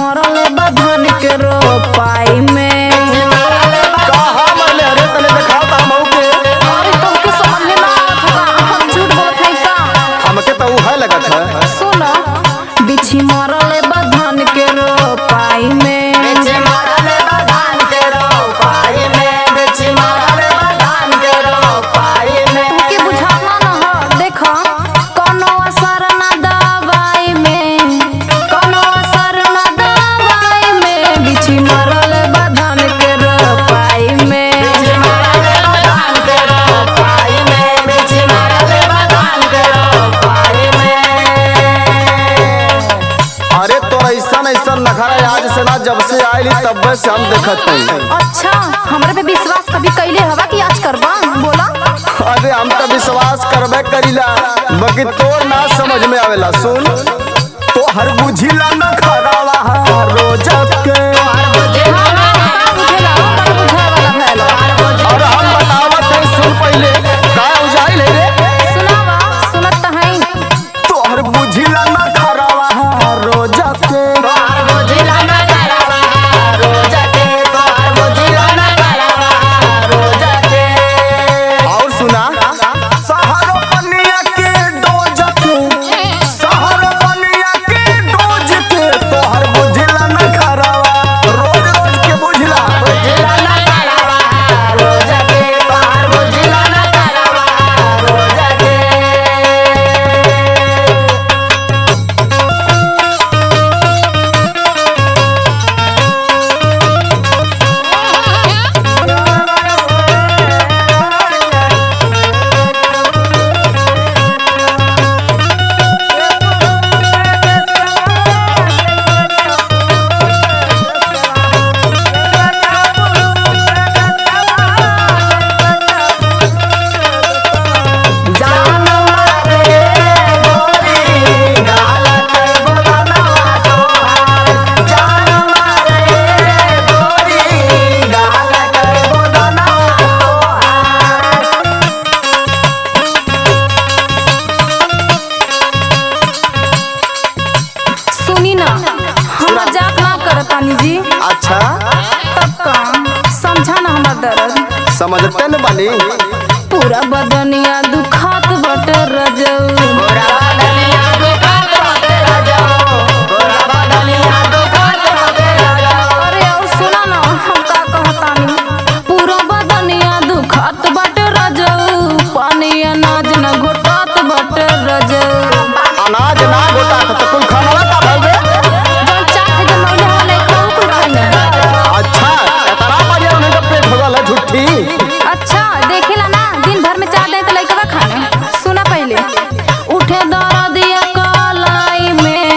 मरले बधन के रोपाई में कहा मरले अरे तने दिखाओ ता हमहू के। अरे तुमके समझ में ना आवत होगा हम झूठ बोलत हई का। हमके तो उहे लगत है। सुन बिछी मरले बधन के रोपाई में बिछी मरले बधन के रोपाई में बिछी मरले बधन के रोपाई में। तुमके बुझाना न हो देखो कोनो असर ना दवाई में कोनो असर ना दवाई में बिछी मरले बधन के रोपाई में बिछी मरले बधन के रोपाई में बिछी मरले बधन के रोपाई में। अरे तो ऐसा नखरा आज से ना जब से आइली तब से हम देखत हई। अच्छा हमरे पे विश्वास कभी कैले हवा कि आज करबा बोला। अरे हम तो विश्वास करबे करीला बाकी तोर ना समझ में आवेला। सुन तो हर बुझिला न खरावा रोज के और हम बतावत है सुन पहले का उजाइल है रे। सुनावा सुनत त हई तो हर बुझिला न खरावा रोज के और सुना सहारो पनिया के डोज के सहारो पनिया के डोज के तो हर बुझिला न खरावा रोज रोज के बुझिला बुझिला न खरावा रोज के तो हर बुझिला न खरावा रोज के। सुनी ना हम मजाक ना करतानी जी। अच्छा तब का समझा ना हमार दर्द समझते न बानी पूरा बदनिया दुखात बट रजऊ अरे और सुना ना हम का कहतानी पूरा बदनिया दुखात बट रजऊ पानी अनाज न घोटात बट रजऊ अनाज ना गोटा तो कुल खाना का भवे। जौन चाट के मौले वाले खाऊ कुल खाइले। अच्छा इतना बढ़िया उन्हें का पेट भरल है झूठी। अच्छा देखेला ना दिन भर में चार दिन तो लइकवा खाने। सुना पहले उठे दरदिया कलाई में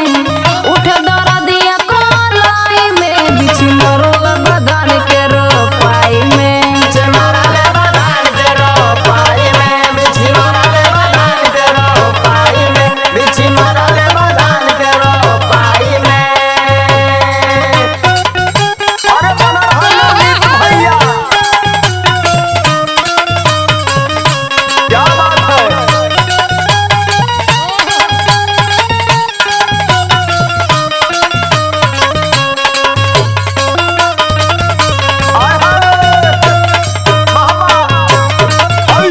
उठे दरदिया कलाई में बिछी मरल बदन के रोपाई में बिछी मरले बधन के रोपाई में बिछी मरले बधन के रोपाई में बिछी मरले बधन के रोपाई में। अरे बना रहना भैया क्या बात है। आय हाय बाबा आई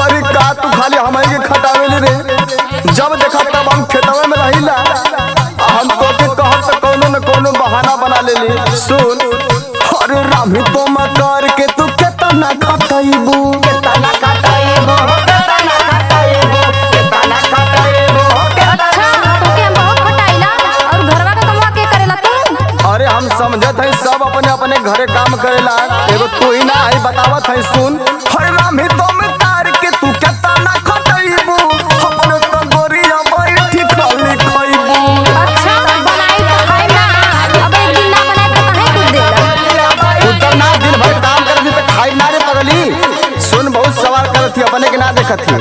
अरे का तू खाली हमारे के खटावेली रे। जब देखा तब हम खेतवे में रहिला हम तो के कहत तो कोनो न कोनो बहाना बना लेली। सुन अरे रामी तो मकर के तू केतना खटाइबू केतना खटाइबू केतना खटाइबू केतना खटाइबू अच्छा तोके हम बहुत खटाइला और घरवा का कमवा के करेला तू। अरे हम समझत है सब अपने अपने घरे काम करेला एगो तू ही ना है बतावत है। सुन हरे रामी तो में तार के तू केतना खटाइबू अपने तो गोरिया बैठी खाली खाइबू। अच्छा बनाई तो खाई ना अब एक दिन ना बनाई तो काहे कुछ देला। तू तो ना दिन भर काम कर दी तो खाई ना रे पगली। सुन बहुत सवाल करत थी अपने के ना देखत थी।